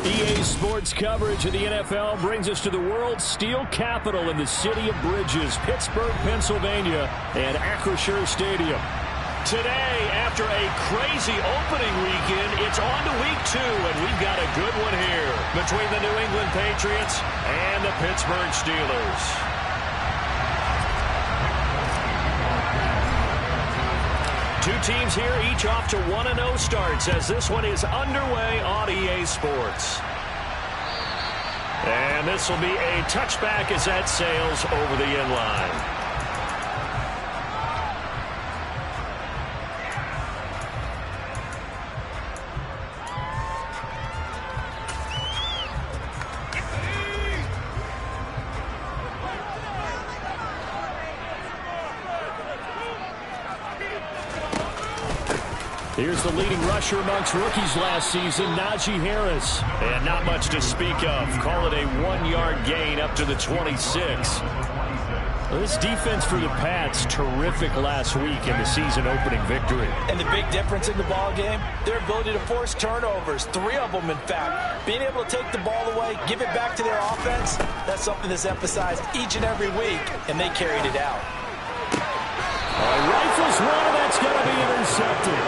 EA Sports coverage of the NFL brings us to the world's steel capital in the city of Bridges, Pittsburgh, Pennsylvania, and Acrisure Stadium. Today, after a crazy opening weekend, it's on to week 2, and we've got a good one here between the New England Patriots and the Pittsburgh Steelers. Two teams here, each off to 1-0 starts as this one is underway on EA Sports. And this will be a touchback as that sails over the end line. Here's the leading rusher amongst rookies last season, Najee Harris. And not much to speak of. Call it a 1-yard gain up to the 26. Well, this defense for the Pats, terrific last week in the season opening victory. And the big difference in the ball game, their ability to force turnovers, 3 of them in fact. Being able to take the ball away, give it back to their offense, that's something that's emphasized each and every week, and they carried it out. Rifles one, and that's going to be intercepted.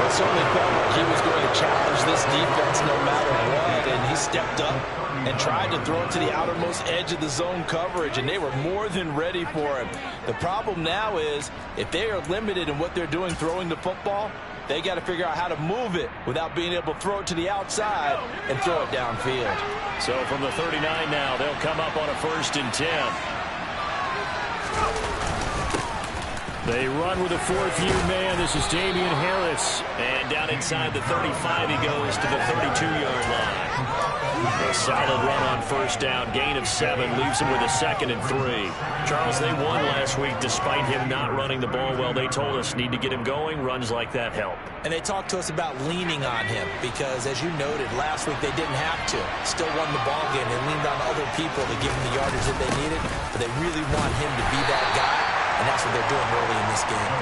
It certainly felt like he was going to challenge this defense no matter what, and he stepped up and tried to throw it to the outermost edge of the zone coverage, and they were more than ready for him. The problem now is if they are limited in what they're doing throwing the football, they got to figure out how to move it without being able to throw it to the outside and throw it downfield. So from the 39 now, they'll come up on a 1st and 10. They run with a 4th-year man. This is Damian Harris. And down inside the 35, he goes to the 32-yard line. A solid run on 1st down. Gain of 7 leaves him with a 2nd and 3. Charles, they won last week despite him not running the ball well. They told us need to get him going. Runs like that help. And they talked to us about leaning on him because, as you noted, last week they didn't have to. Still won the ball game. They leaned on other people to give him the yardage that they needed. But they really want him to be that guy. And that's what they're doing early in this game.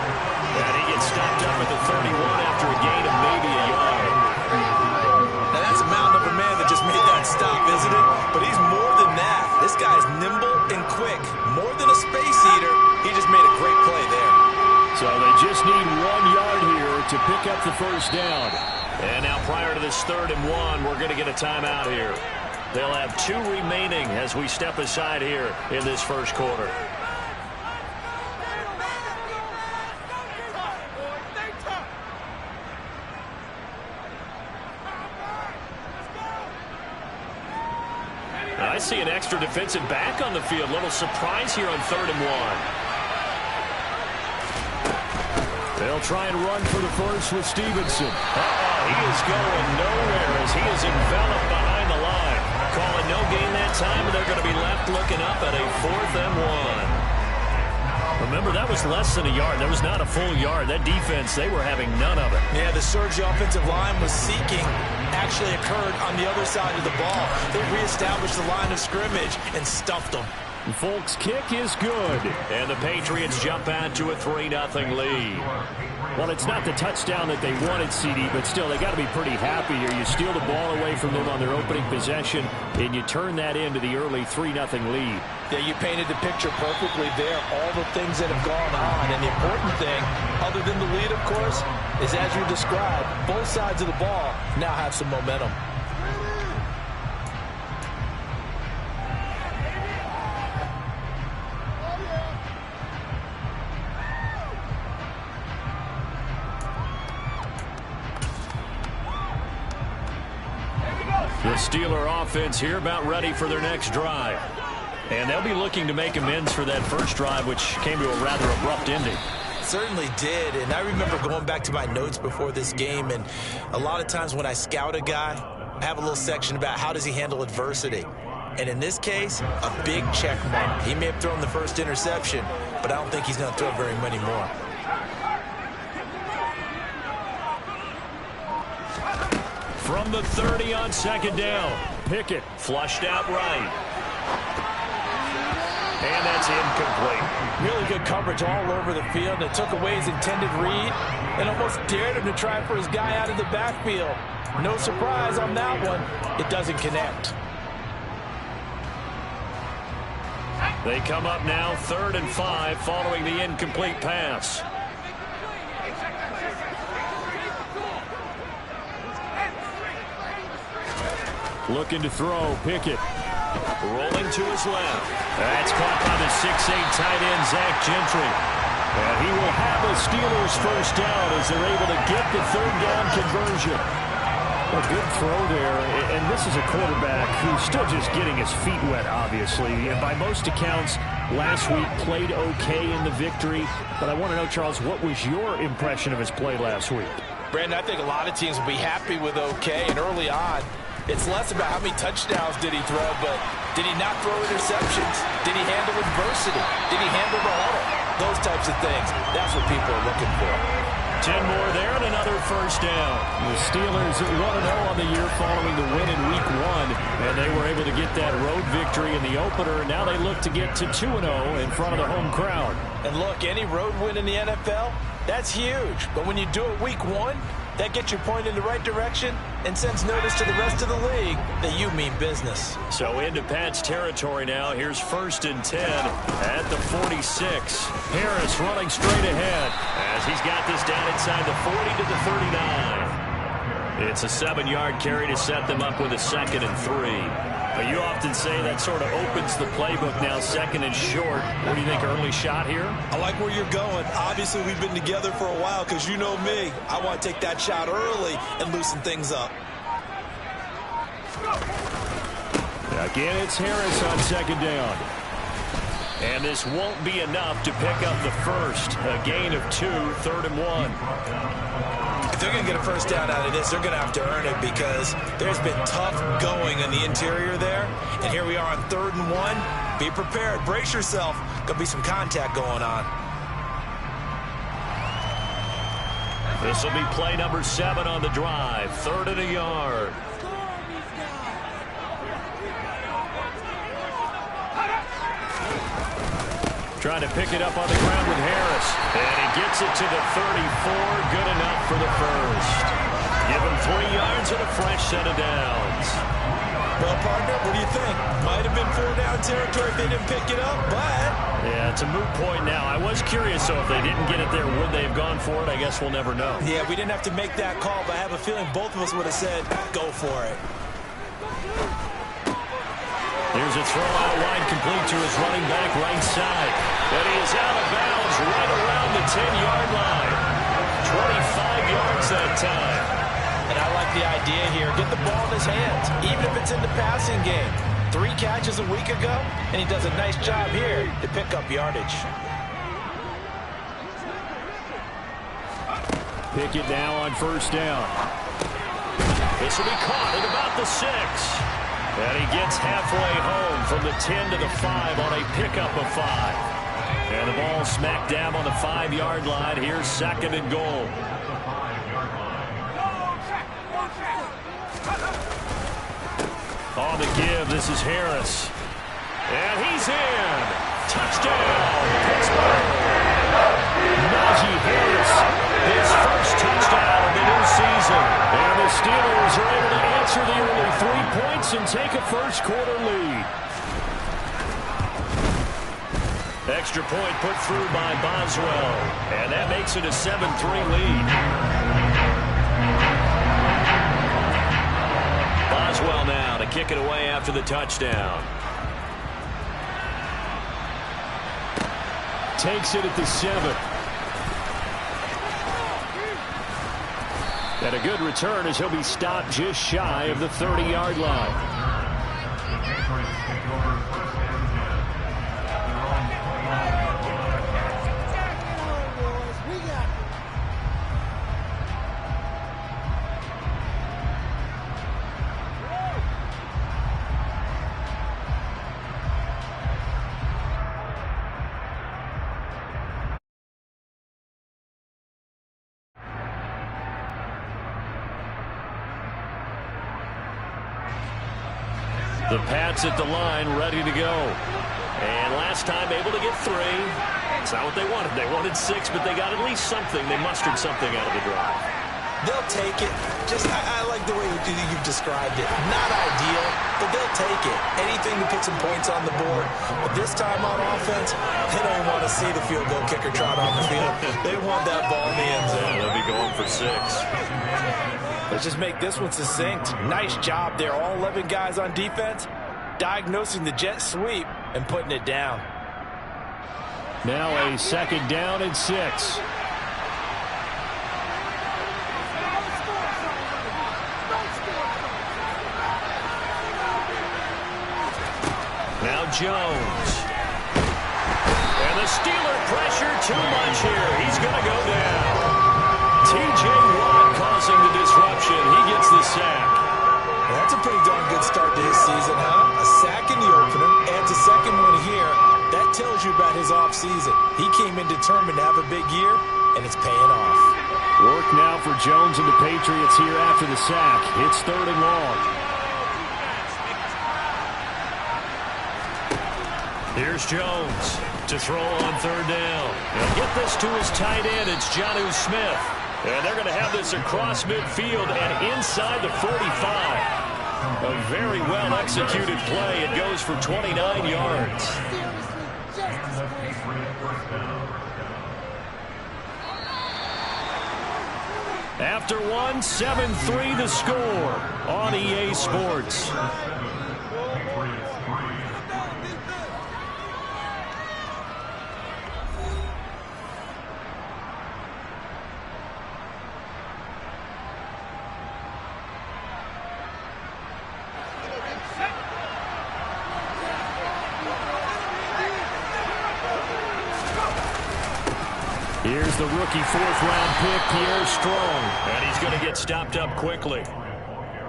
And he gets stopped up at the 31 after a gain of maybe a yard. Now that's a mountain of a man that just made that stop, isn't it? But he's more than that. This guy's nimble and quick. More than a space eater. He just made a great play there. So they just need 1 yard here to pick up the 1st down. And now prior to this 3rd and 1, we're going to get a timeout here. They'll have 2 remaining as we step aside here in this 1st quarter. I see an extra defensive back on the field. Little surprise here on 3rd and 1. They'll try and run for the 1st with Stevenson. He is going nowhere as he is enveloped behind the line. Calling no gain that time, and they're going to be left looking up at a 4th and 1. Remember, that was less than a yard. That was not a full yard. That defense, they were having none of it. Yeah, the surge the offensive line was seeking actually occurred on the other side of the ball. They reestablished the line of scrimmage and stuffed them. Folks, kick is good. And the Patriots jump out to a 3-0 lead. Well, it's not the touchdown that they wanted, CD, but still, they got to be pretty happy here. You steal the ball away from them on their opening possession, and you turn that into the early 3-0 lead. Yeah, you painted the picture perfectly there. All the things that have gone on. And the important thing, other than the lead, of course, is as you described, both sides of the ball now have some momentum. The Steeler offense here about ready for their next drive. And they'll be looking to make amends for that 1st drive, which came to a rather abrupt ending. Certainly did, and I remember going back to my notes before this game, and a lot of times when I scout a guy, I have a little section about how does he handle adversity. And in this case, a big check mark. He may have thrown the 1st interception, but I don't think he's going to throw very many more. From the 30 on 2nd down, Pickett flushed out right. And that's incomplete. Really good coverage all over the field. It took away his intended read and almost dared him to try for his guy out of the backfield. No surprise on that one. It doesn't connect. They come up now 3rd and 5 following the incomplete pass. Looking to throw, Pickett. Rolling to his left. That's caught by the 6'8 tight end, Zach Gentry. And he will have a Steelers first down as they're able to get the 3rd down conversion. A good throw there, and this is a quarterback who's still just getting his feet wet, obviously. And by most accounts, last week played okay in the victory. But I want to know, Charles, what was your impression of his play last week? Brandon, I think a lot of teams will be happy with okay, and early on, it's less about how many touchdowns did he throw, but did he not throw interceptions? Did he handle adversity? Did he handle the huddle? Those types of things. That's what people are looking for. 10 more there and another first down. The Steelers 1-0 on the year following the win in Week 1, and they were able to get that road victory in the opener. Now they look to get to 2-0 in front of the home crowd. And look, any road win in the NFL, that's huge. But when you do it Week 1, that gets your point in the right direction and sends notice to the rest of the league that you mean business. So into Pat's territory now. Here's 1st and 10 at the 46. Harris running straight ahead as he's got this down inside the 40 to the 39. It's a 7-yard carry to set them up with a 2nd and 3. But you often say that sort of opens the playbook now, 2nd and short. What do you think, early shot here? I like where you're going. Obviously, we've been together for a while because you know me. I want to take that shot early and loosen things up. Again, it's Harris on 2nd down. And this won't be enough to pick up the first. A gain of 2, 3rd and 1. If they're going to get a first down out of this, they're going to have to earn it because there's been tough going in the interior there. And here we are on 3rd and 1. Be prepared. Brace yourself. Going to be some contact going on. This will be play number 7 on the drive. 3rd and a yard. Trying to pick it up on the ground with Harris. And he gets it to the 34. Good enough for the first. Give him 3 yards and a fresh set of downs. Well, partner, what do you think? Might have been 4-down territory if they didn't pick it up, but... Yeah, it's a moot point now. I was curious, so if they didn't get it there, would they have gone for it? I guess we'll never know. Yeah, we didn't have to make that call, but I have a feeling both of us would have said, go for it. Here's a throw out wide, complete to his running back right side. And he is out of bounds right around the 10-yard line. 25 yards that time. And I like the idea here. Get the ball in his hands, even if it's in the passing game. 3 catches a week ago, and he does a nice job here to pick up yardage. Pickett now on 1st down. This will be caught at about the 6. And he gets halfway home from the 10 to the 5 on a pickup of 5. And the ball smacked down on the 5-yard line. Here's 2nd and goal. On the give, this is Harris. And he's in. Touchdown, Pittsburgh. Najee Harris, his first touchdown of the new season. And the Steelers are able to answer the early 3 points and take a first-quarter lead. Extra point put through by Boswell. And that makes it a 7-3 lead. Boswell now to kick it away after the touchdown. Takes it at the 7. And a good return as he'll be stopped just shy of the 30-yard line. The Pats at the line, ready to go. And last time able to get 3. It's not what they wanted. They wanted 6, but they got at least something. They mustered something out of the drive. They'll take it. I like the way you've described it. Not ideal, but they'll take it. Anything to put some points on the board. But this time on offense, they don't even want to see the field goal kicker trot on the field. They want that ball in the end zone. They'll be going for 6. Let's just make this one succinct. Nice job there. All 11 guys on defense diagnosing the jet sweep and putting it down. Now a 2nd down and 6. Now Jones. And the Steeler pressure too much here. He's going to go down. T.J. Watt causing the disruption. He gets the sack. That's a pretty darn good start to his season, huh? A sack in the opener, adds a second one here. That tells you about his offseason. He came in determined to have a big year, and it's paying off. Work now for Jones and the Patriots here after the sack. It's 3rd and long. Here's Jones to throw on 3rd down. He'll get this to his tight end. It's Jonnu Smith. And they're going to have this across midfield and inside the 45. A very well-executed play. It goes for 29 yards. After 1, 7-3 the score on EA Sports. Here's the rookie 4th-round pick, Pierre Strong. And he's going to get stopped up quickly.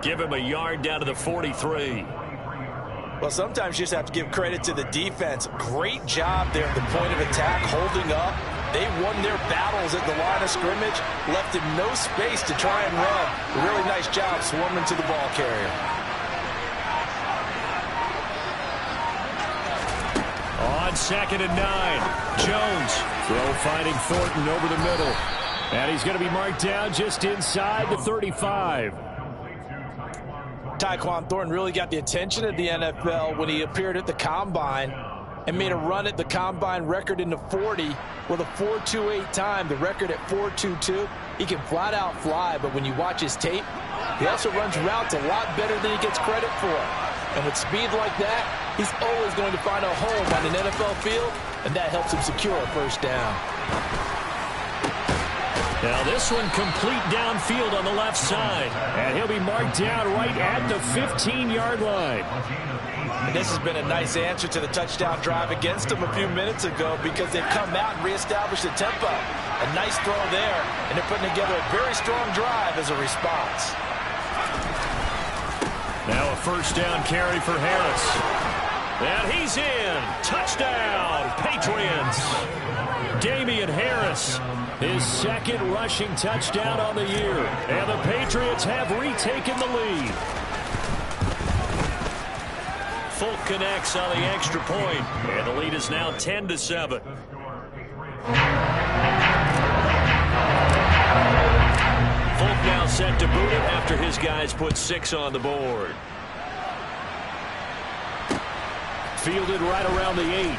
Give him a yard down to the 43. Well, sometimes you just have to give credit to the defense. Great job there at the point of attack, holding up. They won their battles at the line of scrimmage, left him no space to try and run. A really nice job swarming to the ball carrier. On 2nd and 9, Jones. Throw finding Thornton over the middle. And he's going to be marked down just inside the 35. Tyquan Thornton really got the attention of the NFL when he appeared at the Combine and made a run at the Combine record in the 40 with a 4.28 time, the record at 4.22. He can flat out fly, but when you watch his tape, he also runs routes a lot better than he gets credit for. And with speed like that, he's always going to find a home on an NFL field, and that helps him secure a 1st down. Now this one complete downfield on the left side. And he'll be marked down right at the 15-yard line. And this has been a nice answer to the touchdown drive against them a few minutes ago because they've come out and reestablished the tempo. A nice throw there, and they're putting together a very strong drive as a response. Now a 1st down carry for Harris. And he's in. Touchdown, Patriots. Damian Harris, his 2nd rushing touchdown on the year. And the Patriots have retaken the lead. Folk connects on the extra point, and the lead is now 10-7. Folk now set to boot it after his guys put 6 on the board. Fielded right around the 8.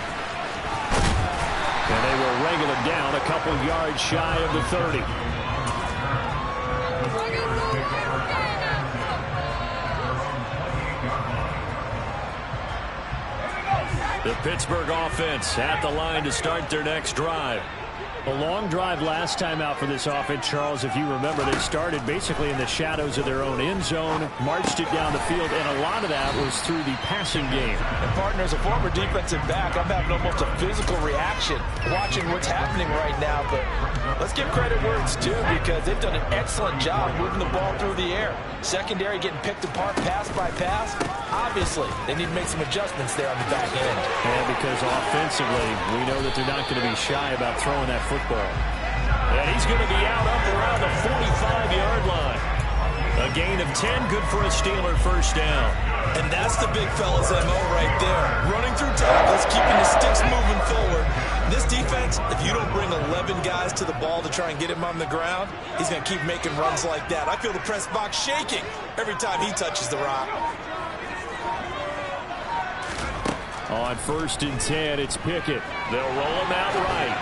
And they will wrangle him down a couple yards shy of the 30. The Pittsburgh offense at the line to start their next drive. A long drive last time out for this offense, Charles. If you remember, they started basically in the shadows of their own end zone, marched it down the field, and a lot of that was through the passing game. And partner, as a former defensive back, I'm having almost a physical reaction watching what's happening right now. But let's give credit where it's due because they've done an excellent job moving the ball through the air. Secondary getting picked apart pass by pass. Obviously, they need to make some adjustments there on the back end. And because offensively, we know that they're not going to be shy about throwing that football. And he's going to be out up around the 45-yard line. A gain of 10, good for a Steeler 1st down. And that's the big fella's MO right there. Running through tackles, keeping the sticks moving forward. This defense, if you don't bring 11 guys to the ball to try and get him on the ground, he's going to keep making runs like that. I feel the press box shaking every time he touches the rock. On 1st and 10, it's Pickett. They'll roll him out right.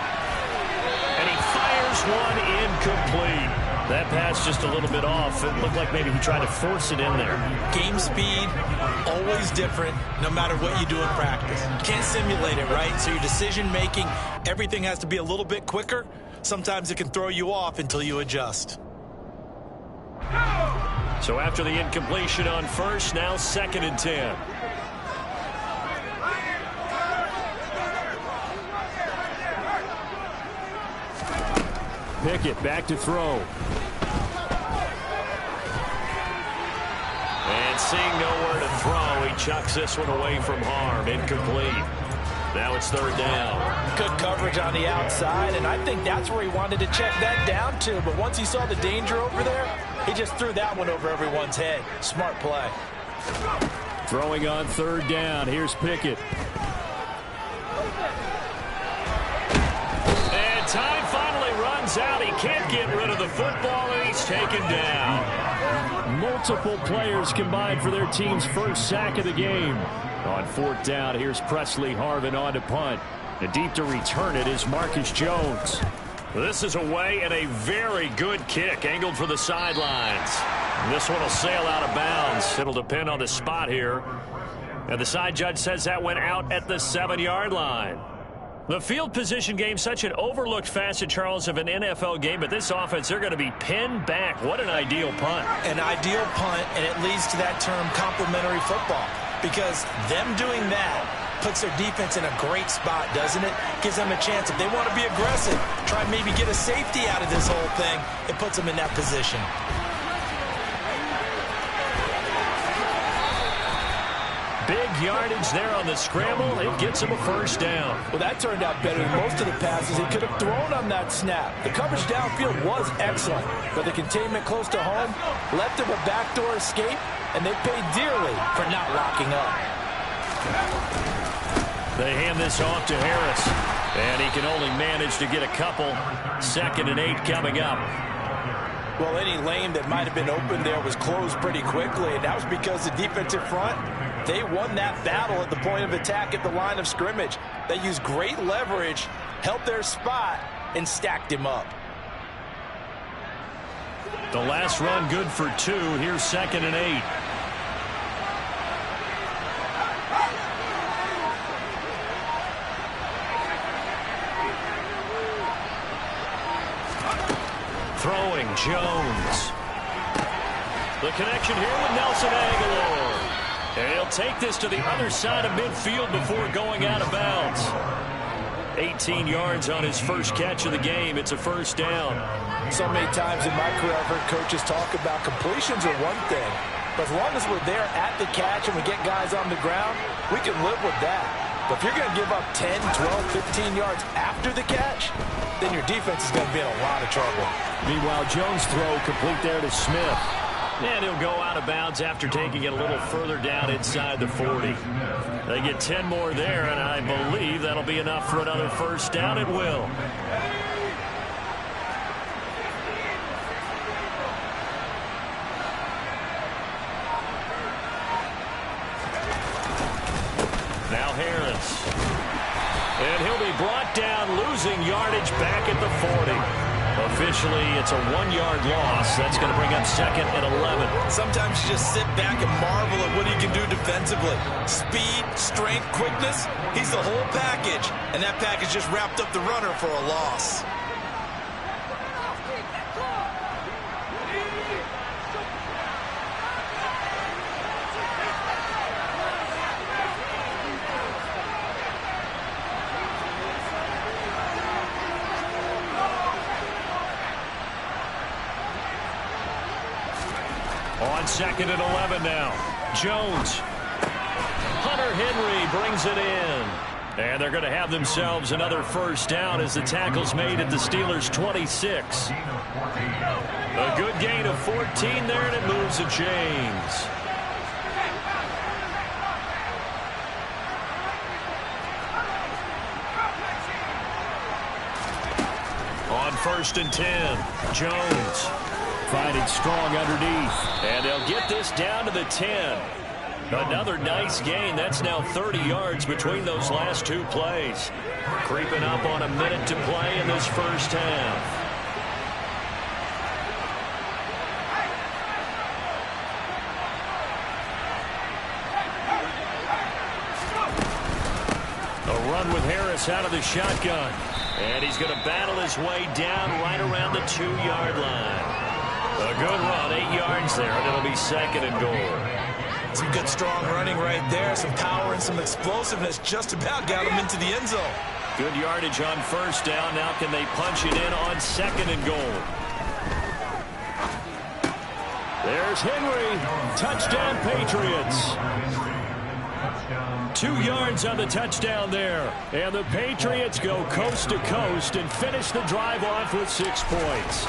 And he fires one incomplete. That pass just a little bit off. It looked like maybe he tried to force it in there. Game speed, always different, no matter what you do in practice. Can't simulate it, right? So your decision-making, everything has to be a little bit quicker. Sometimes it can throw you off until you adjust. So after the incompletion on 1st, now 2nd and 10. Pickett back to throw. And seeing nowhere to throw, he chucks this one away from harm. Incomplete. Now it's 3rd down. Good coverage on the outside, and I think that's where he wanted to check that down to. But once he saw the danger over there, he just threw that one over everyone's head. Smart play. Throwing on 3rd down. Here's Pickett. And time finally runs out. He can't get rid of the football, and he's taken down. Multiple players combined for their team's first sack of the game. On 4th down, here's Presley Harvin on to punt. And deep to return it is Marcus Jones. This is away and a very good kick angled for the sidelines. This one will sail out of bounds. It'll depend on the spot here. And the side judge says that went out at the 7-yard line. The field position game, such an overlooked facet, Charles, of an NFL game, but this offense, they're going to be pinned back. What an ideal punt. An ideal punt, and it leads to that term complementary football, because them doing that puts their defense in a great spot, doesn't it? Gives them a chance. If they want to be aggressive, try and maybe get a safety out of this whole thing, it puts them in that position. Big yardage there on the scramble. It gets him a 1st down. Well, that turned out better than most of the passes he could have thrown on that snap. The coverage downfield was excellent, but the containment close to home left him a backdoor escape, and they paid dearly for not locking up. They hand this off to Harris, and he can only manage to get a couple. 2nd and 8 coming up. Well, any lane that might have been open there was closed pretty quickly, and that was because the defensive front, they won that battle at the point of attack at the line of scrimmage. They used great leverage, held their spot, and stacked him up. The last run good for 2. Here's 2nd and 8. Throwing Jones. The connection here with Nelson Aguilar. And he'll take this to the other side of midfield before going out of bounds. 18 yards on his first catch of the game. It's a 1st down. So many times in my career, I've heard coaches talk about completions are one thing, but as long as we're there at the catch and we get guys on the ground, we can live with that. But if you're going to give up 10, 12, 15 yards after the catch, then your defense is going to be in a lot of trouble. Meanwhile, Jones' throw complete there to Smith. And he'll go out of bounds after taking it a little further down inside the 40. They get 10 more there, and I believe that'll be enough for another 1st down. It will. Now Harris. And he'll be brought down, losing yardage back at the 40. Officially, it's a 1-yard loss. That's going to bring up 2nd and 11. Sometimes you just sit back and marvel at what he can do defensively. Speed, strength, quickness, he's the whole package. And that package just wrapped up the runner for a loss. On 2nd and 11 now. Jones. Hunter Henry brings it in. And they're going to have themselves another 1st down as the tackle's made at the Steelers' 26. A good gain of 14 there, and it moves the chains. 1st and 10. Jones finding strong underneath. And they'll get this down to the 10. Another nice gain. That's now 30 yards between those last two plays. Creeping up on a minute to play in this first half. A run with Harris out of the shotgun. And he's going to battle his way down right around the 2-yard line. A good run, 8 yards there, and it'll be 2nd and goal. Some good strong running right there. Some power and some explosiveness. Just about got him into the end zone. Good yardage on 1st down. Now can they punch it in on 2nd and goal? There's Henry. Touchdown, Patriots. 2 yards on the touchdown there. And the Patriots go coast to coast and finish the drive off with 6 points.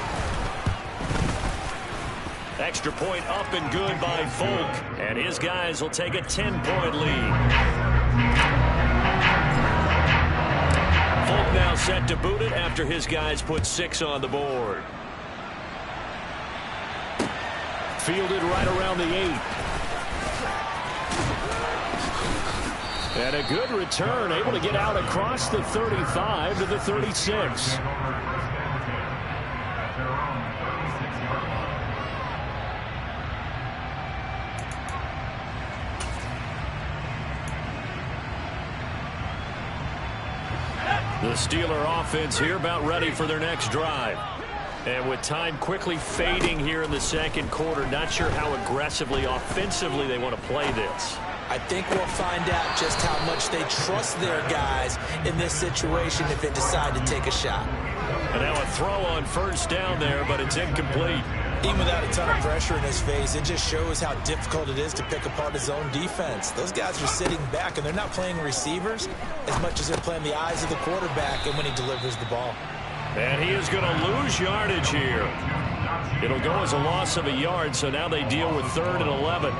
Extra point up and good by Folk. And his guys will take a 10-point lead. Folk now set to boot it after his guys put 6 on the board. Fielded right around the 8. And a good return, able to get out across the 35 to the 36. The Steeler offense here about ready for their next drive. And with time quickly fading here in the 2nd quarter, not sure how aggressively, offensively they want to play this. I think we'll find out just how much they trust their guys in this situation if they decide to take a shot. And now a throw on 1st down there, but it's incomplete. Even without a ton of pressure in his face, it just shows how difficult it is to pick apart his own defense. Those guys are sitting back, and they're not playing receivers as much as they're playing the eyes of the quarterback and when he delivers the ball. And he is going to lose yardage here. It'll go as a loss of a yard, so now they deal with 3rd and 11.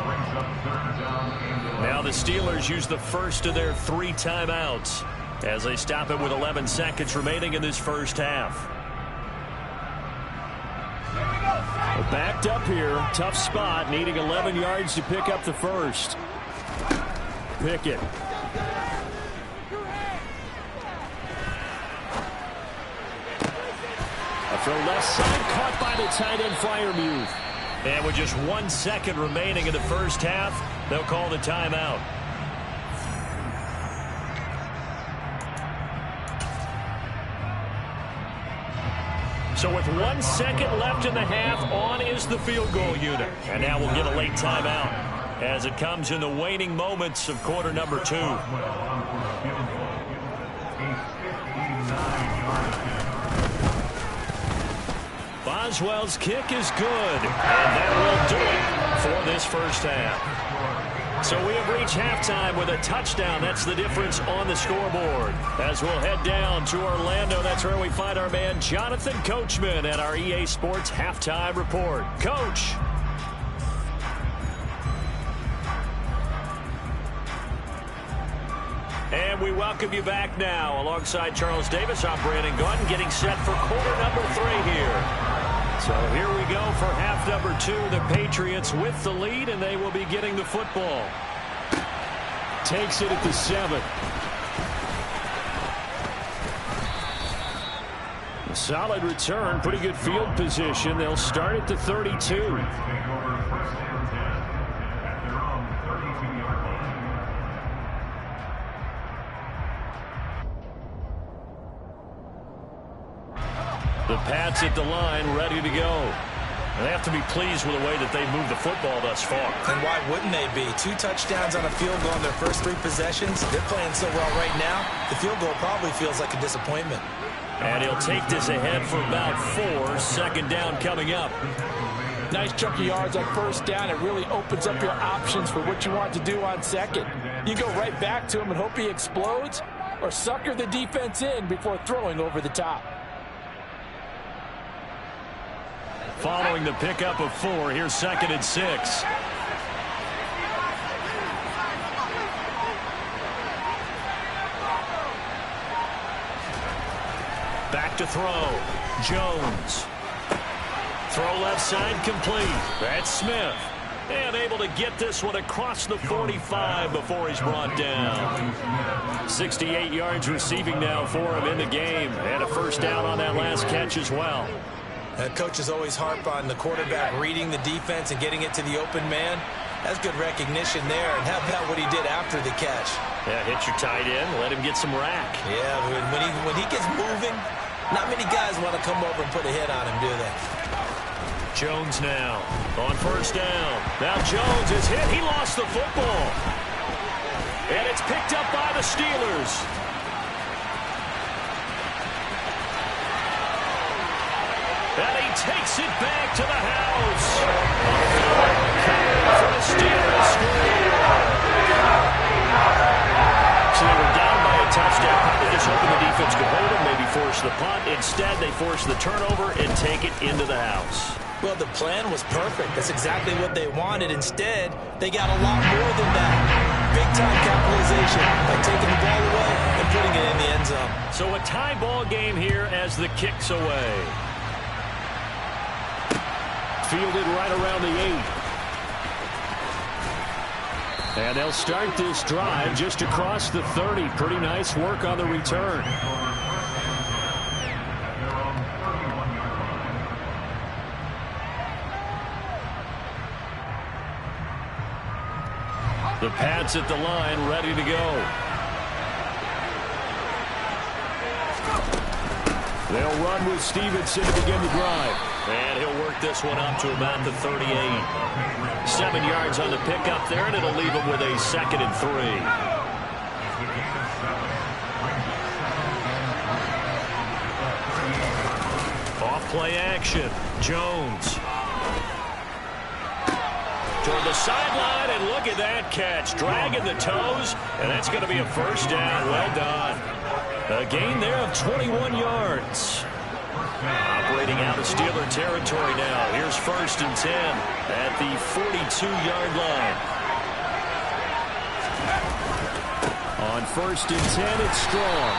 Now the Steelers use the first of their 3 timeouts as they stop it with 11 seconds remaining in this first half. Backed up here, tough spot, needing 11 yards to pick up the first. Pickett. From left side, caught by the tight end Freiermuth. And with just 1 second remaining in the first half, they'll call the timeout. So with 1 second left in the half, on is the field goal unit. And now we'll get a late timeout as it comes in the waning moments of quarter number 2. Boswell's kick is good, and that will do it for this first half. So we have reached halftime with a touchdown. That's the difference on the scoreboard. As we'll head down to Orlando, that's where we find our man Jonathan Coachman at our EA Sports Halftime Report. Coach. And we welcome you back now. Alongside Charles Davis, I'm Brandon Gordon, getting set for quarter number 3 here. So here we go for half number 2. The Patriots with the lead, and they will be getting the football. Takes it at the 7. Solid return, pretty good field position. They'll start at the 32. The Pats at the line, ready to go. And they have to be pleased with the way that they've moved the football thus far. And why wouldn't they be? 2 touchdowns on a field goal in their first 3 possessions. They're playing so well right now, the field goal probably feels like a disappointment. And he'll take this ahead for about 4. 2nd down coming up. Nice chunk of yards on 1st down. It really opens up your options for what you want to do on 2nd. You go right back to him and hope he explodes, or sucker the defense in before throwing over the top. Following the pickup of 4, here's 2nd and 6. Back to throw. Jones. Throw left side complete. That's Smith. And able to get this one across the 45 before he's brought down. 68 yards receiving now for him in the game. And a first down on that last catch as well. Coaches always harp on the quarterback reading the defense and getting it to the open man. That's good recognition there. And how about what he did after the catch? Yeah, hit your tight end. Let him get some rack. Yeah, when he gets moving, not many guys want to come over and put a hit on him, do they? Jones now on first down. Now Jones is hit. He lost the football. And it's picked up by the Steelers. And he takes it back to the house. For the Steelers score. So they were down by a touchdown. Probably just hoping the defense could hold them, maybe force the punt. Instead, they force the turnover and take it into the house. Well, the plan was perfect. That's exactly what they wanted. Instead, they got a lot more than that. Big-time capitalization by taking the ball away and putting it in the end zone. So a tie ball game here as the kick's away. Fielded right around the 8. And they'll start this drive just across the 30. Pretty nice work on the return. The Pats at the line, ready to go. They'll run with Stevenson to begin the drive. And he'll work this one up to about the 38. 7 yards on the pickup there, and it'll leave him with a 2nd and 3. Off play action. Jones. Toward the sideline, and look at that catch. Dragging the toes, and that's going to be a first down. Well done. A gain there of 21 yards. Operating out of Steeler territory now. Here's 1st and 10 at the 42-yard line. On 1st and 10, it's Strong.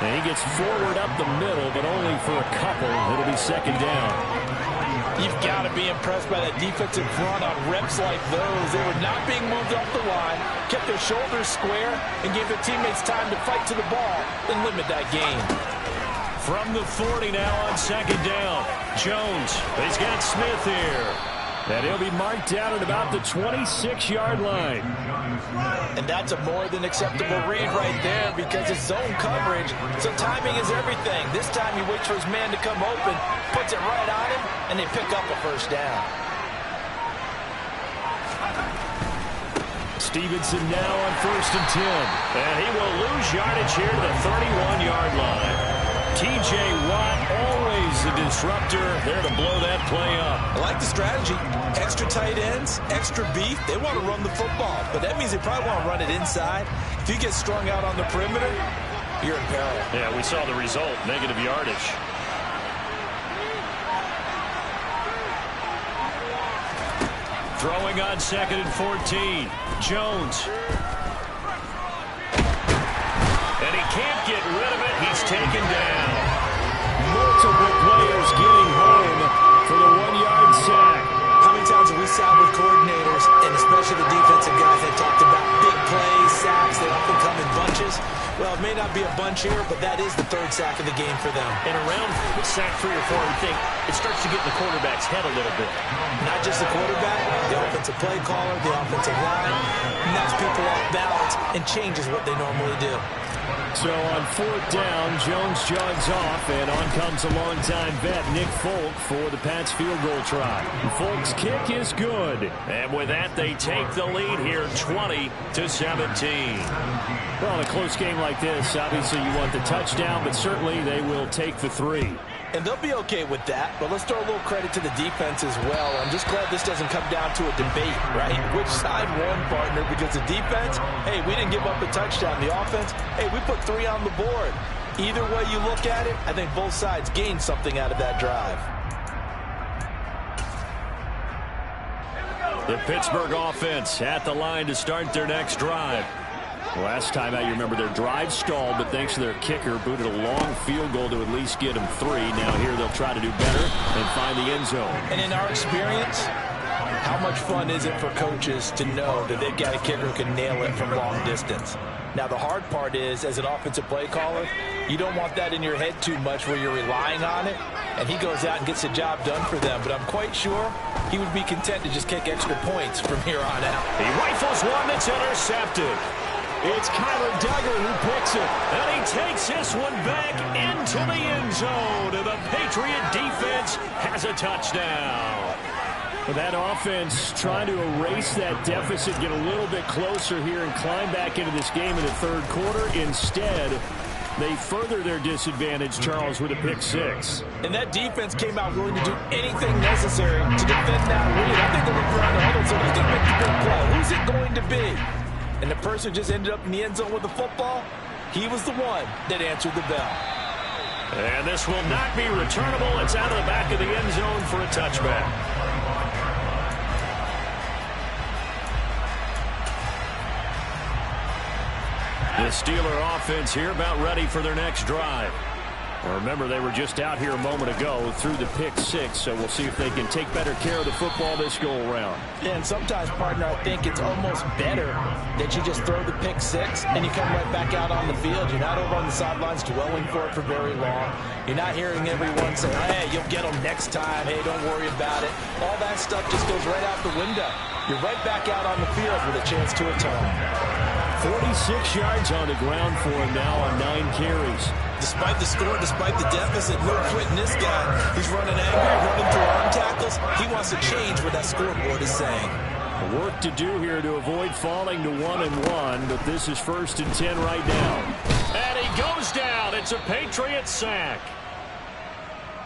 And he gets forward up the middle, but only for a couple. It'll be 2nd down. You've got to be impressed by that defensive front on reps like those. They were not being moved off the line, kept their shoulders square, and gave their teammates time to fight to the ball and limit that gain. From the 40 now on 2nd down. Jones, he's got Smith here. And he'll be marked down at about the 26-yard line. And that's a more than acceptable read right there because it's zone coverage, so timing is everything. This time he waits for his man to come open, puts it right on him, and they pick up a first down. Stevenson now on 1st and 10. And he will lose yardage here to the 31-yard line. T.J. Watt, always a disruptor, there to blow that play up. I like the strategy. Extra tight ends, extra beef. They want to run the football, but that means they probably want to run it inside. If you get strung out on the perimeter, you're in peril. Yeah, we saw the result, negative yardage. Throwing on 2nd and 14. Jones. And he can't get rid of it. He's taken down. Multiple players getting home for the 1-yard sack. How many times have we sat with coordinators, and especially the defensive guys that talked about big plays, sacks, they often come in bunches? Well, it may not be a bunch here, but that is the 3rd sack of the game for them. And around sack 3 or 4, I think it starts to get in the quarterback's head a little bit. Not just the quarterback, the offensive play caller, the offensive line, knocks people off balance and changes what they normally do. So on 4th down, Jones jogs off, and on comes a longtime vet, Nick Folk, for the Pats field goal try. Folk's kick is good. And with that, they take the lead here, 20-17. Well, in a close game like this, obviously you want the touchdown, but certainly they will take the 3. And they'll be okay with that, but let's throw a little credit to the defense as well. I'm just glad this doesn't come down to a debate, right? Which side won, partner? Because the defense, hey, we didn't give up a touchdown. The offense, hey, we put 3 on the board. Either way you look at it, I think both sides gained something out of that drive. The Pittsburgh offense at the line to start their next drive. Last time out, you remember their drive stalled, but thanks to their kicker, booted a long field goal to at least get them 3. Now here they'll try to do better and find the end zone. And in our experience, how much fun is it for coaches to know that they've got a kicker who can nail it from long distance? Now, the hard part is, as an offensive play caller, you don't want that in your head too much where you're relying on it, and he goes out and gets the job done for them. But I'm quite sure he would be content to just kick extra points from here on out. He rifles one that's intercepted. It's Kyler Duggar who picks it, and he takes this one back into the end zone. And the Patriot defense has a touchdown. That offense trying to erase that deficit, get a little bit closer here and climb back into this game in the third quarter. Instead, they further their disadvantage, Charles, with a pick 6. And that defense came out willing to do anything necessary to defend that lead. I think they looked around the huddle and said, who's going to make the big play? Who's it going to be? And the person who just ended up in the end zone with the football, he was the one that answered the bell. And this will not be returnable. It's out of the back of the end zone for a touchback. The Steeler offense here about ready for their next drive. Well, remember, they were just out here a moment ago through the pick 6, so we'll see if they can take better care of the football this go-around. Yeah, and sometimes, partner, I think it's almost better that you just throw the pick 6 and you come right back out on the field. You're not over on the sidelines dwelling for it for very long. You're not hearing everyone say, hey, you'll get them next time. Hey, don't worry about it. All that stuff just goes right out the window. You're right back out on the field with a chance to atone. 46 yards on the ground for him now on 9 carries. Despite the score, despite the deficit, no quitting this guy. He's running angry, running through arm tackles. He wants to change what that scoreboard is saying. Work to do here to avoid falling to 1-1, but this is 1st and 10 right now. And he goes down. It's a Patriot sack.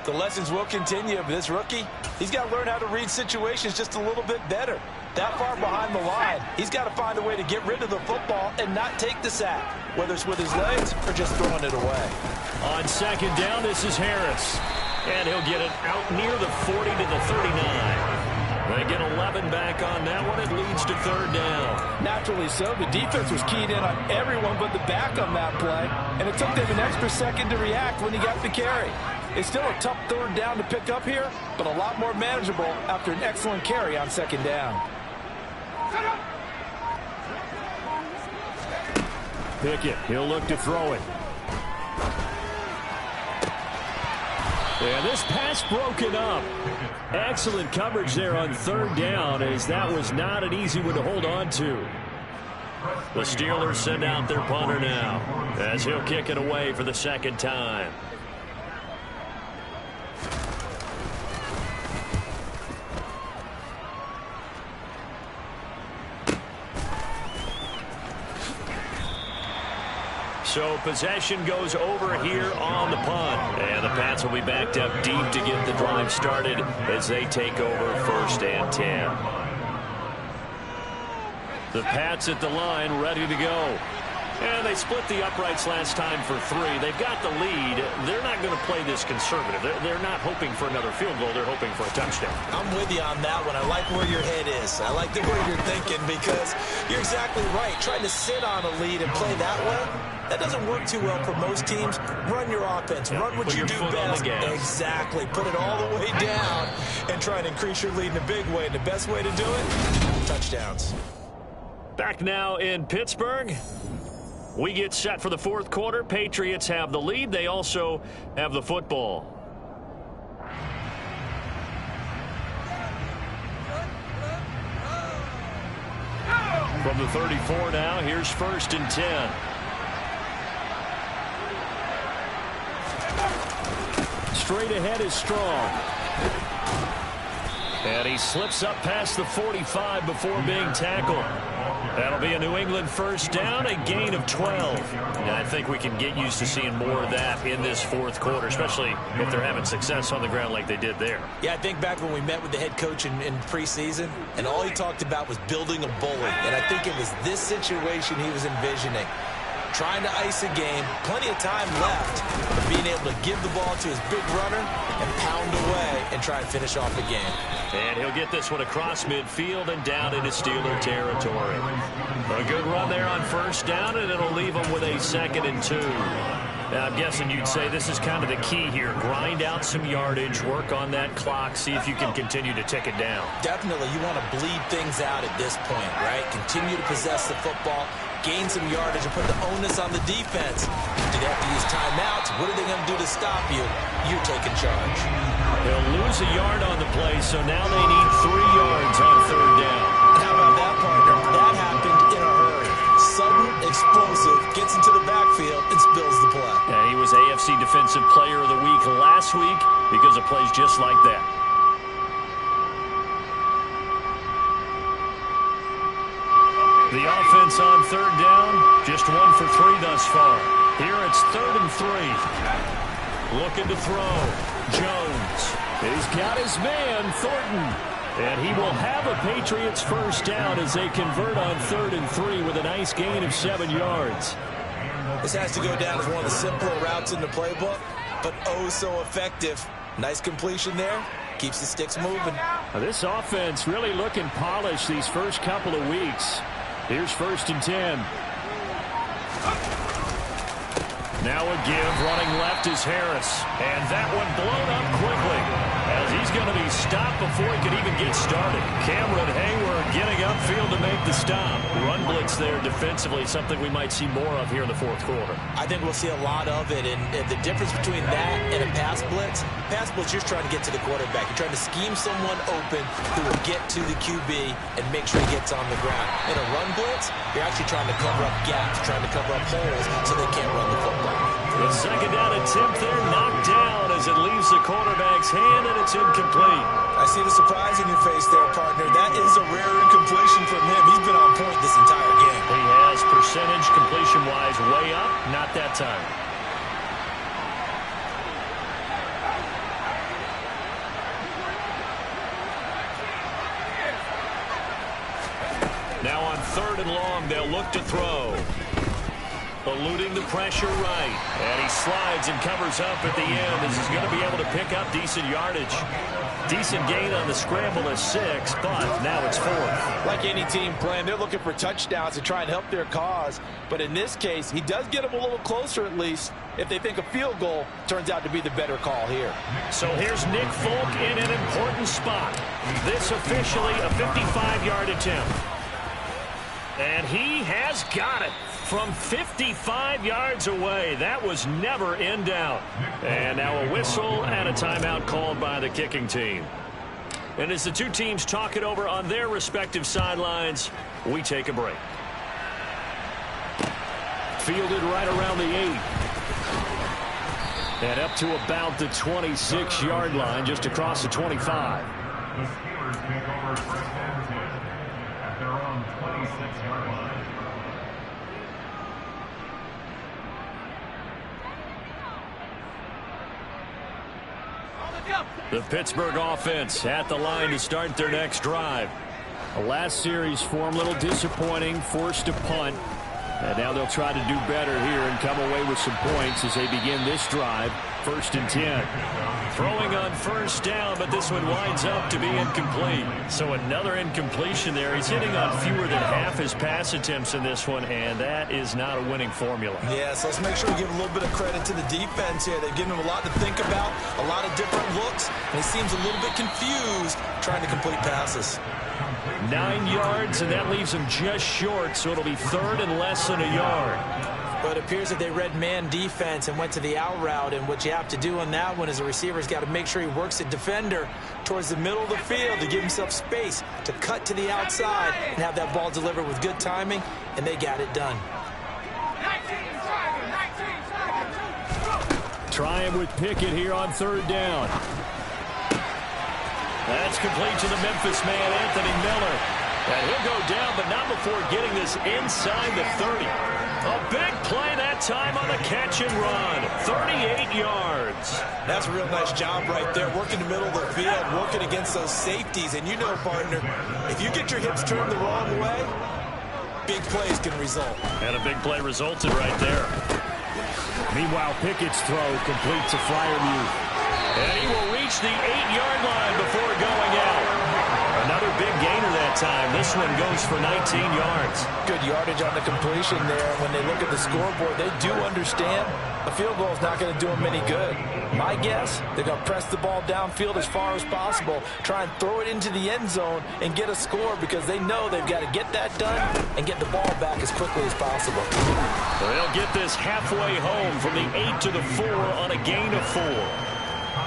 The lessons will continue, but this rookie, he's got to learn how to read situations just a little bit better. That far behind the line, he's got to find a way to get rid of the football and not take the sack, whether it's with his legs or just throwing it away. On 2nd down, this is Harris. And he'll get it out near the 40 to the 39. They get 11 back on that one. It leads to 3rd down. Naturally so. The defense was keyed in on everyone but the back on that play, and it took them an extra second to react when he got the carry. It's still a tough 3rd down to pick up here, but a lot more manageable after an excellent carry on 2nd down. Pickett, he'll look to throw it. And this pass broken up. Excellent coverage there on 3rd down, as that was not an easy one to hold on to. The Steelers send out their punter now, as he'll kick it away for the 2nd time. So possession goes over here on the punt. And the Pats will be backed up deep to get the drive started as they take over 1st and 10. The Pats at the line ready to go. And they split the uprights last time for 3. They've got the lead. They're not going to play this conservative. They're not hoping for another field goal. They're hoping for a touchdown. I'm with you on that one. I like where your head is. I like the way you're thinking, because you're exactly right. Trying to sit on a lead and play that way, that doesn't work too well for most teams. Run your offense. Run what you do best. Exactly. Put it all the way down and try and increase your lead in a big way. And the best way to do it, touchdowns. Back now in Pittsburgh. We get set for the 4th quarter. Patriots have the lead. They also have the football. From the 34 now, here's 1st and 10. Straight ahead is Strong. And he slips up past the 45 before being tackled. That'll be a New England 1st down, a gain of 12. And I think we can get used to seeing more of that in this 4th quarter, especially if they're having success on the ground like they did there. Yeah, I think back when we met with the head coach in preseason, and all he talked about was building a bully. And I think it was this situation he was envisioning. trying to ice a game, plenty of time left, but being able to give the ball to his big runner and pound away and try and finish off the game. And he'll get this one across midfield and down into Steeler territory. A good run there on first down, and it'll leave them with a 2nd and 2. Now, I'm guessing you'd say this is kind of the key here. Grind out some yardage, work on that clock, see if you can continue to tick it down. Definitely, you want to bleed things out at this point, right? Continue to possess the football, gain some yardage, and put the onus on the defense. Do they have to use timeouts? What are they going to do to stop you? You're taking charge. They'll lose a yard on the play, so now they need 3 yards on 3rd down. How about that, partner? That happened in a hurry. Sudden, explosive, gets into the backfield, and spills the play. Yeah, he was AFC Defensive Player of the Week last week because of plays just like that. The offense on 3rd down, just 1 for 3 thus far. Here it's 3rd and 3. Looking to throw. Jones. He's got his man, Thornton. And he will have a Patriots first down as they convert on 3rd and 3 with a nice gain of 7 yards. This has to go down as one of the simpler routes in the playbook, but oh so effective. Nice completion there. Keeps the sticks moving. Now, this offense really looking polished these first couple of weeks. Here's 1st and 10. Now a give, running left is Harris. And that one blown up quickly as he's going to be stopped before he could even get started. Cameron Hayward getting upfield to make the stop. Run blitz there defensively, something we might see more of here in the 4th quarter. I think we'll see a lot of it, and the difference between that and a pass blitz, you're trying to get to the quarterback. You're trying to scheme someone open who will get to the QB and make sure he gets on the ground. In a run blitz, you're actually trying to cover up gaps, trying to cover up holes so they can't run the football. The 2nd down attempt there knocked down as it leaves the quarterback's hand, and it's incomplete. I see the surprise in your face there, partner. That is a rare incompletion from him. He's been on point this entire game. He has percentage completion-wise way up, not that time. Now on 3rd and long, they'll look to throw. Eluding the pressure right. And he slides and covers up at the end as he's going to be able to pick up decent yardage. Decent gain on the scramble is 6, but now it's 4th. Like any team playing, they're looking for touchdowns to try and help their cause. But in this case, he does get them a little closer at least if they think a field goal turns out to be the better call here. So here's Nick Folk in an important spot. This officially a 55-yard attempt. And he has got it from 55 yards away. That was never in doubt. And now a whistle and a timeout called by the kicking team. And as the two teams talk it over on their respective sidelines, we take a break. Fielded right around the 8. And up to about the 26-yard line, just across the 25. The Pittsburgh offense at the line to start their next drive. The last series form a little disappointing, forced to punt. And now they'll try to do better here and come away with some points as they begin this drive. 1st and 10. Throwing on first down, but this one winds up to be incomplete. So another incompletion there. He's hitting on fewer than half his pass attempts in this one, and that is not a winning formula. Yeah, so let's make sure we give a little bit of credit to the defense here. They've given him a lot to think about, a lot of different looks, and he seems a little bit confused trying to complete passes. 9 yards, and that leaves him just short, so it'll be 3rd and less than a yard. But it appears that they read man defense and went to the out route, and what you have to do on that one is a receiver's got to make sure he works the defender towards the middle of the field to give himself space to cut to the outside and have that ball delivered with good timing, and they got it done. Trying with Pickett here on 3rd down. That's complete to the Memphis man, Anthony Miller. And he'll go down, but not before getting this inside the 30. A big play that time on the catch and run. 38 yards. That's a real nice job right there, working the middle of the field, working against those safeties. And you know, partner, if you get your hips turned the wrong way, big plays can result. And a big play resulted right there. Meanwhile, Pickett's throw complete to Freiermuth. And he will reach the 8-yard line before going out. Another big gainer that time. This one goes for 19 yards. Good yardage on the completion there. When they look at the scoreboard, they do understand a field goal is not going to do them any good. My guess, they're going to press the ball downfield as far as possible, try and throw it into the end zone and get a score because they know they've got to get that done and get the ball back as quickly as possible. They'll get this halfway home from the 8 to the 4 on a gain of 4.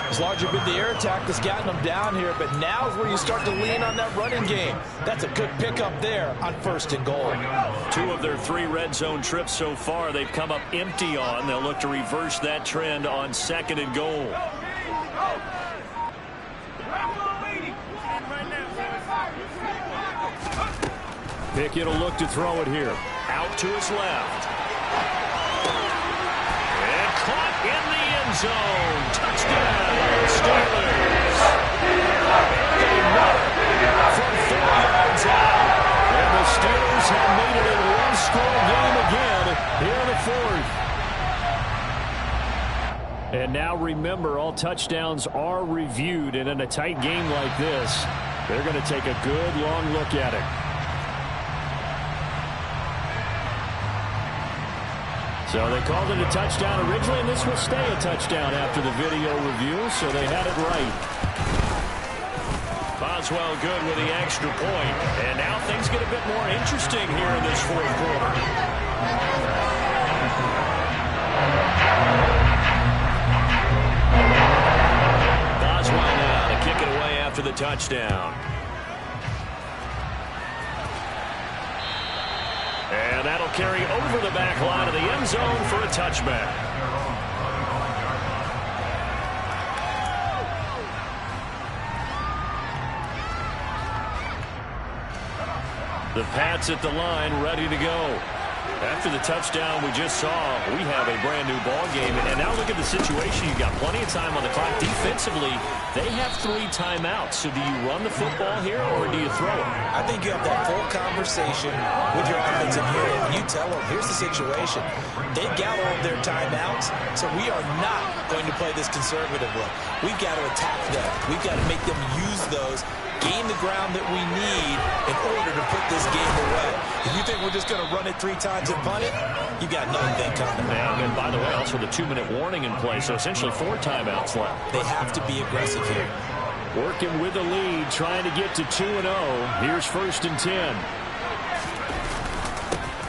It's largely been the air attack that's gotten them down here, but now is where you start to lean on that running game. That's a good pickup there on 1st and goal. 2 of their 3 red zone trips so far they've come up empty on. They'll look to reverse that trend on 2nd and goal. Pickett will look to throw it here. Out to his left. And caught in the end zone. Touchdown, Steelers. From 4 yards out. And the Steelers have made it a one-score game again here in the 4th. And now remember, all touchdowns are reviewed. And in a tight game like this, they're going to take a good long look at it. So they called it a touchdown originally, and this will stay a touchdown after the video review, so they had it right. Boswell good with the extra point, and now things get a bit more interesting here in this 4th quarter. Boswell now to kick it away after the touchdown. And that'll carry over the back line of the end zone for a touchback. The Pats at the line, ready to go. After the touchdown we just saw, we have a brand new ball game. And now look at the situation. You've got plenty of time on the clock. Defensively, they have 3 timeouts. So do you run the football here or do you throw it? I think you have that full conversation with your offensive unit. And you tell them, here's the situation. They've got all of their timeouts, so we are not going to play this conservatively. We've got to attack them. We've got to make them use those, gain the ground that we need in order to put this game away. If you think we're just going to run it 3 times and punt it, you got nothing coming. And by the way, also the 2-minute warning in play, so essentially 4 timeouts left. They have to be aggressive here. Working with the lead, trying to get to 2-0. Here's 1st and 10.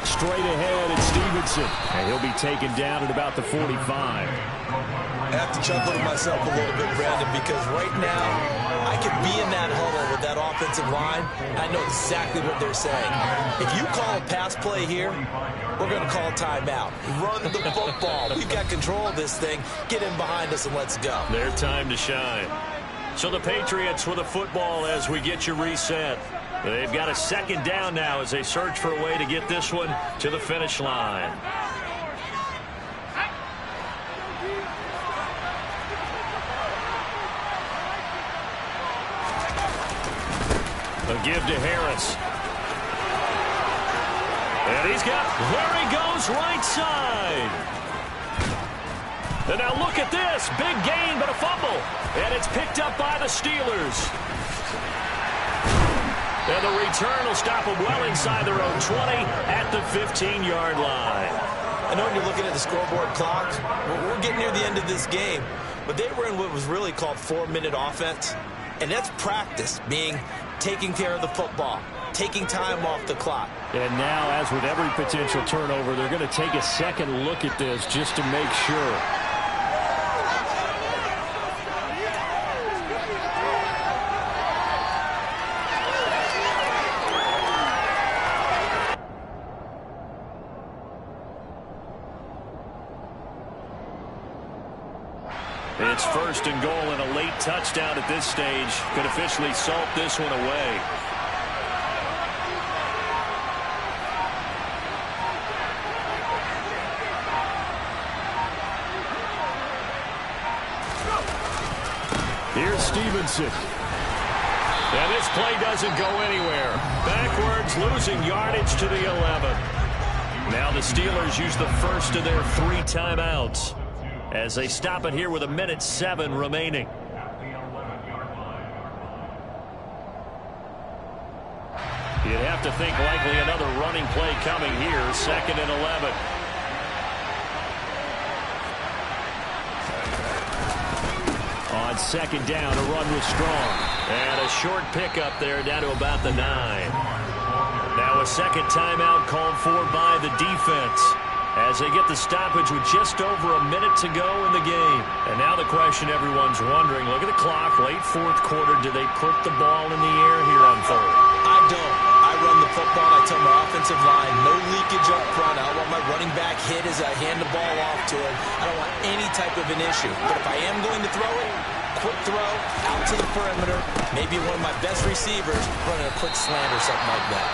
Straight ahead, it's Stevenson. And he'll be taken down at about the 45. I have to chuckle to myself a little bit, Brandon, because right now I could be in that huddle with that offensive line. I know exactly what they're saying. If you call a pass play here, we're going to call a timeout. Run the football. We've got control of this thing. Get in behind us and let's go. Their time to shine. So the Patriots with a football as we get you reset. They've got a 2nd down now as they search for a way to get this one to the finish line. A give to Harris. And he's got, there he goes, right side. And now look at this. Big gain, but a fumble. And it's picked up by the Steelers. And the return will stop them well inside their own 20 at the 15-yard line. I know when you're looking at the scoreboard clock, we're getting near the end of this game, but they were in what was really called 4-minute offense, and that's practice, being taking care of the football, taking time off the clock. And now, as with every potential turnover, they're going to take a second look at this just to make sure. It's 1st and goal, and a late touchdown at this stage could officially salt this one away. Here's Stevenson. And this play doesn't go anywhere. Backwards, losing yardage to the 11. Now the Steelers use the first of their 3 timeouts as they stop it here with 1:07 remaining. You'd have to think likely another running play coming here, 2nd and 11. On 2nd down, a run was strong. And a short pickup there down to about the 9. Now a 2nd timeout called for by the defense as they get the stoppage with just over a minute to go in the game. And now the question everyone's wondering, look at the clock, late 4th quarter, do they put the ball in the air here on 3rd? I don't. I run the football. I tell my offensive line, no leakage up front. I don't want my running back hit as I hand the ball off to him. I don't want any type of an issue. But if I am going to throw it, quick throw, out to the perimeter, maybe one of my best receivers running a quick slant or something like that.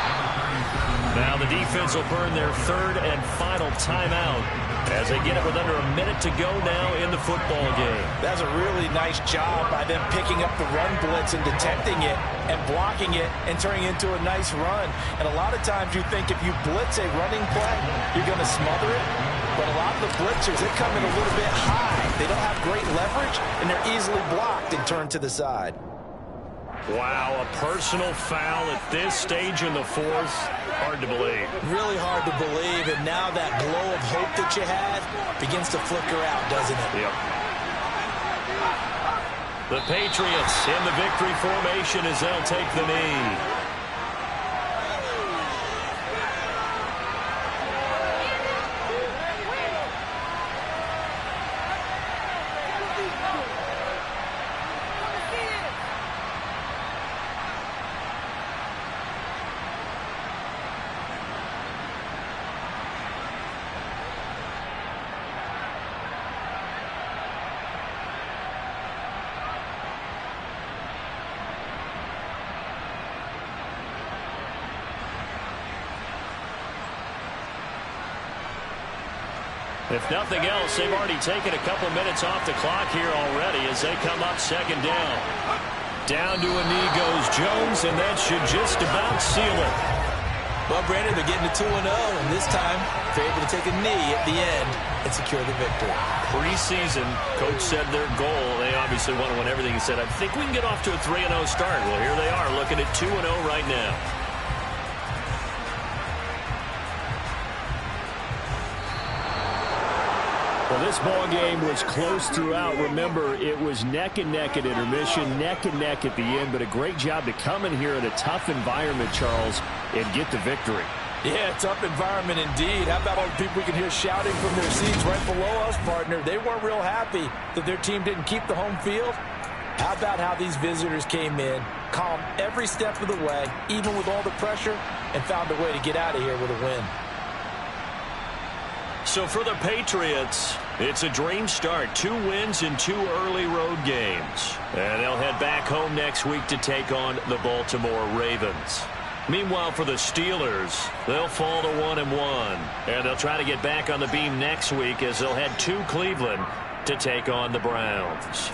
Now the defense will burn their 3rd and final timeout as they get it with under a minute to go now in the football game. That's a really nice job by them picking up the run blitz and detecting it and blocking it and turning it into a nice run. And a lot of times you think if you blitz a running play, you're going to smother it. But a lot of the blitzers, they come in a little bit high. They don't have great leverage, and they're easily blocked and turned to the side. Wow, a personal foul at this stage in the 4th. Hard to believe. Really hard to believe, and now that glow of hope that you had begins to flicker out, doesn't it? Yep. The Patriots in the victory formation as they'll take the knee. If nothing else, they've already taken a couple minutes off the clock here already as they come up 2nd down. Down to a knee goes Jones, and that should just about seal it. Well, Brandon, they're getting to 2-0, and this time they're able to take a knee at the end and secure the victory. Preseason, coach said their goal, they obviously want to win everything. He said, I think we can get off to a 3-0 start. Well, here they are looking at 2-0 right now. Well, this ball game was close throughout. Remember, it was neck and neck at intermission, neck and neck at the end, but a great job to come in here in a tough environment, Charles, and get the victory. Yeah, tough environment indeed. How about all the people we can hear shouting from their seats right below us, partner? They weren't real happy that their team didn't keep the home field. How about how these visitors came in, calm every step of the way, even with all the pressure, and found a way to get out of here with a win. So for the Patriots, it's a dream start. 2 wins in 2 early road games. And they'll head back home next week to take on the Baltimore Ravens. Meanwhile, for the Steelers, they'll fall to 1-1. And they'll try to get back on the beam next week as they'll head to Cleveland to take on the Browns.